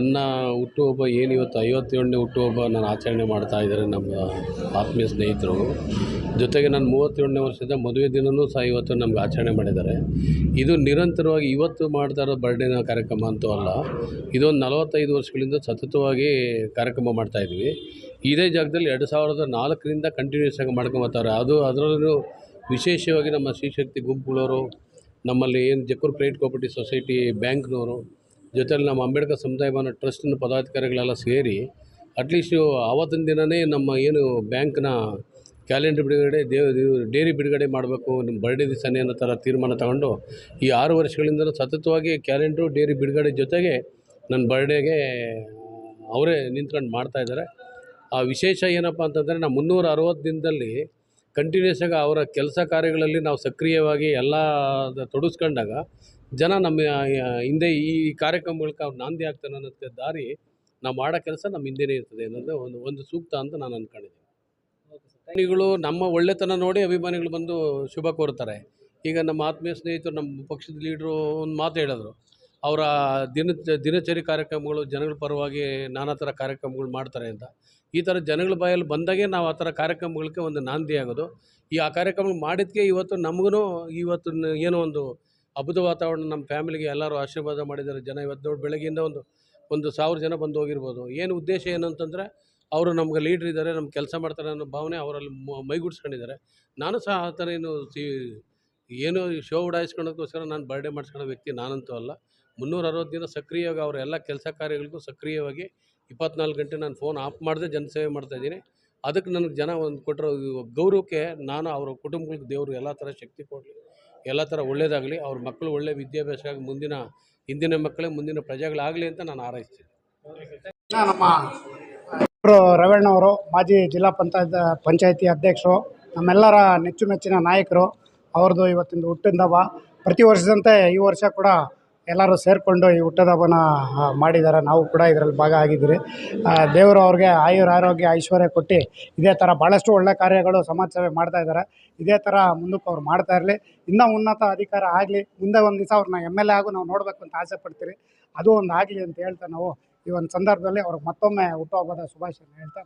ನನ್ನ ಹುಟ್ಟುಹಬ್ಬ ಏನು ಇವತ್ತು 57ನೇ ಹುಟ್ಟುಹಬ್ಬ ನಾನು ಆಚರಣೆ ಮಾಡ್ತಾ ಇದ್ದಾರೆ ನಮ್ಮ ಆತ್ಮೀಯ ಸ್ನೇಹಿತರು. ಜೊತೆಗೆ ನನ್ನ 37ನೇ ವರ್ಷದ ಮದುವೆ ದಿನವೂ ಸಹ ಇವತ್ತು ನಮ್ಗೆ ಆಚರಣೆ ಮಾಡಿದ್ದಾರೆ. ಇದು ನಿರಂತರವಾಗಿ ಇವತ್ತು ಮಾಡ್ತಾ ಇರೋ ಬರ್ಡೇನ ಕಾರ್ಯಕ್ರಮ ಅಂತೂ ಅಲ್ಲ. ಇದೊಂದು 45 ವರ್ಷಗಳಿಂದ ಸತತವಾಗಿ ಕಾರ್ಯಕ್ರಮ ಮಾಡ್ತಾಯಿದ್ವಿ. ಇದೇ ಜಾಗದಲ್ಲಿ 2004ರಿಂದ ಕಂಟಿನ್ಯೂಸ್ ಆಗಿ ಮಾಡ್ಕೊಂಬರ್ತಾರೆ. ಅದರಲ್ಲೂ ವಿಶೇಷವಾಗಿ ನಮ್ಮ ಶ್ರೀಶಕ್ತಿ ಗುಂಪುಗಳವರು, ನಮ್ಮಲ್ಲಿ ಏನು ಜಕ್ಕೂರು ಪ್ರೈವೇಟ್ ಕೋಆಪರೇಟಿವ್ ಸೊಸೈಟಿ ಬ್ಯಾಂಕ್ನವರು, ಜೊತೆಯಲ್ಲಿ ನಮ್ಮ ಅಂಬೇಡ್ಕರ್ ಸಮುದಾಯ ಭವನ ಟ್ರಸ್ಟ್ನ ಪದಾಧಿಕಾರಿಗಳೆಲ್ಲ ಸೇರಿ ಅಟ್ಲೀಸ್ಟು ಆವತ್ತಿನ ದಿನವೇ ನಮ್ಮ ಏನು ಬ್ಯಾಂಕ್ನ ಕ್ಯಾಲೆಂಡರ್ ಬಿಡುಗಡೆ, ಡೇರಿ ಬಿಡುಗಡೆ ಮಾಡಬೇಕು ನಿಮ್ಮ ಬರ್ಡೇ ದಿವಸನೇ ಅನ್ನೋ ಥರ ತೀರ್ಮಾನ ತಗೊಂಡು ಈ 6 ವರ್ಷಗಳಿಂದ ಸತತವಾಗಿ ಕ್ಯಾಲೆಂಡ್ರು, ಡೇರಿ ಬಿಡುಗಡೆ ಜೊತೆಗೆ ನನ್ನ ಬರ್ಡೇಗೆ ಅವರೇ ನಿಂತ್ಕೊಂಡು ಮಾಡ್ತಾಯಿದ್ದಾರೆ. ಆ ವಿಶೇಷ ಏನಪ್ಪ ಅಂತಂದರೆ, ನಾವು 360 ದಿನದಲ್ಲಿ ಕಂಟಿನ್ಯೂಸ್ ಆಗಿ ಅವರ ಕೆಲಸ ಕಾರ್ಯಗಳಲ್ಲಿ ನಾವು ಸಕ್ರಿಯವಾಗಿ ಎಲ್ಲ ತೊಡಗಿಸ್ಕೊಂಡಾಗ ಜನ ನಮ್ಮ ಹಿಂದೆ ಈ ಕಾರ್ಯಕ್ರಮಗಳಿಗೆ ಅವ್ರು ನಾಂದಿ ಆಗ್ತಾನೆ ಅನ್ನೋದಕ್ಕೆ ದಾರಿ ನಾವು ಮಾಡೋ ಕೆಲಸ ನಮ್ಮ ಹಿಂದೆಯೇ ಇರ್ತದೆ ಅನ್ನೋದು ಒಂದು ಸೂಕ್ತ ಅಂತ ನಾನು ಅಂದ್ಕೊಂಡಿದ್ದೀನಿ. ಅಭಿಮಾನಿಗಳು ನಮ್ಮ ಒಳ್ಳೆತನ ನೋಡಿ ಅಭಿಮಾನಿಗಳು ಬಂದು ಶುಭ ಕೋರ್ತಾರೆ. ಈಗ ನಮ್ಮ ಆತ್ಮೀಯ ಸ್ನೇಹಿತರು, ನಮ್ಮ ಪಕ್ಷದ ಲೀಡ್ರು ಒಂದು ಮಾತು ಹೇಳಿದ್ರು, ಅವರ ದಿನಚರಿ ಕಾರ್ಯಕ್ರಮಗಳು ಜನಗಳ ಪರವಾಗಿ ನಾನಾ ಥರ ಕಾರ್ಯಕ್ರಮಗಳು ಮಾಡ್ತಾರೆ ಅಂತ. ಈ ಥರ ಜನಗಳ ಬಾಯಲ್ಲಿ ಬಂದಾಗೆ ನಾವು ಆ ಥರ ಕಾರ್ಯಕ್ರಮಗಳಿಗೆ ಒಂದು ನಾಂದಿ ಆಗೋದು. ಆ ಕಾರ್ಯಕ್ರಮ ಮಾಡಿದ್ದಕ್ಕೆ ಇವತ್ತು ನಮಗೂ ಇವತ್ತು ಏನೋ ಒಂದು ಹಬ್ಬದ ವಾತಾವರಣ, ನಮ್ಮ ಫ್ಯಾಮಿಲಿಗೆ ಎಲ್ಲರೂ ಆಶೀರ್ವಾದ ಮಾಡಿದ್ದಾರೆ. ಜನ ಇವತ್ತು ನೋಡಿ ಬೆಳಗ್ಗೆಯಿಂದ ಒಂದು 1000 ಜನ ಬಂದು ಹೋಗಿರ್ಬೋದು. ಏನು ಉದ್ದೇಶ ಏನು ಅಂತಂದರೆ, ಅವರು ನಮ್ಗೆ ಲೀಡ್ರ್ ಇದ್ದಾರೆ, ನಮ್ಮ ಕೆಲಸ ಮಾಡ್ತಾರೆ ಅನ್ನೋ ಭಾವನೆ ಅವರಲ್ಲಿ ಮೈಗೂಡಿಸ್ಕೊಂಡಿದ್ದಾರೆ. ನಾನು ಸಹ ಆ ಥರ ಏನು ಶೋ ಉಡಾಯಿಸ್ಕೊಳ್ಳೋದಕ್ಕೋಸ್ಕರ ನಾನು ಬರ್ಡೇ ಮಾಡಿಸ್ಕೊಳ್ಳೋ ವ್ಯಕ್ತಿ ನಾನಂತೂ ಅಲ್ಲ. 360 ದಿನ ಸಕ್ರಿಯವಾಗಿ ಅವರ ಎಲ್ಲ ಕೆಲಸ ಕಾರ್ಯಗಳಿಗೂ ಸಕ್ರಿಯವಾಗಿ 24 ಗಂಟೆ ನಾನು ಫೋನ್ ಆಫ್ ಮಾಡದೆ ಜನಸೇವೆ ಮಾಡ್ತಾಯಿದ್ದೀನಿ. ಅದಕ್ಕೆ ನನಗೆ ಜನ ಒಂದು ಕೊಟ್ಟಿರೋ ಗೌರವಕ್ಕೆ ನಾನು ಅವರ ಕುಟುಂಬಗಳಿಗೆ ದೇವರು ಎಲ್ಲ ಥರ ಶಕ್ತಿ ಕೊಡಲಿ, ಎಲ್ಲ ಥರ ಒಳ್ಳೆಯದಾಗಲಿ, ಅವ್ರ ಮಕ್ಕಳು ಒಳ್ಳೆ ವಿದ್ಯಾಭ್ಯಾಸ ಆಗಿ ಹಿಂದಿನ ಮಕ್ಕಳೇ ಮುಂದಿನ ಪ್ರಜೆಗಳಾಗಲಿ ಅಂತ ನಾನು ಹಾರೈಸ್ತೀನಿ. ನಮ್ಮ ರವಣ್ಣವರು ಮಾಜಿ ಜಿಲ್ಲಾ ಪಂಚಾಯತಿ ಅಧ್ಯಕ್ಷರು, ನಮ್ಮೆಲ್ಲರ ನೆಚ್ಚುಮೆಚ್ಚಿನ ನಾಯಕರು. ಅವ್ರದ್ದು ಇವತ್ತಿಂದ ಹುಟ್ಟಿದ ಹಬ್ಬ. ಪ್ರತಿ ವರ್ಷದಂತೆ ಈ ವರ್ಷ ಕೂಡ ಎಲ್ಲರೂ ಸೇರಿಕೊಂಡು ಈ ಹುಟ್ಟಿದ ಹಬ್ಬನ ಮಾಡಿದ್ದಾರೆ. ನಾವು ಕೂಡ ಇದರಲ್ಲಿ ಭಾಗ ಆಗಿದ್ದೀರಿ. ದೇವರು ಅವ್ರಿಗೆ ಆರೋಗ್ಯ ಐಶ್ವರ್ಯ ಕೊಟ್ಟು ಇದೇ ಥರ ಭಾಳಷ್ಟು ಒಳ್ಳೆ ಕಾರ್ಯಗಳು ಸಮಾಜ ಸೇವೆ ಮಾಡ್ತಾಯಿದ್ದಾರೆ. ಇದೇ ಥರ ಮುಂದಕ್ಕೆ ಅವ್ರು ಮಾಡ್ತಾ ಇರಲಿ, ಇನ್ನೂ ಉನ್ನತ ಅಧಿಕಾರ ಆಗಲಿ. ಮುಂದೆ ಒಂದು ದಿವಸ ಅವ್ರನ್ನ MLA ಆಗು ನಾವು ನೋಡಬೇಕು ಅಂತ ಆಸೆ ಪಡ್ತೀರಿ. ಅದು ಒಂದು ಆಗಲಿ ಅಂತ ಹೇಳ್ತಾ ನಾವು ಈ ಒಂದು ಸಂದರ್ಭದಲ್ಲಿ ಅವ್ರಿಗೆ ಮತ್ತೊಮ್ಮೆ ಹುಟ್ಟುಹಬ್ಬದ ಶುಭಾಶಯ ಹೇಳ್ತಾ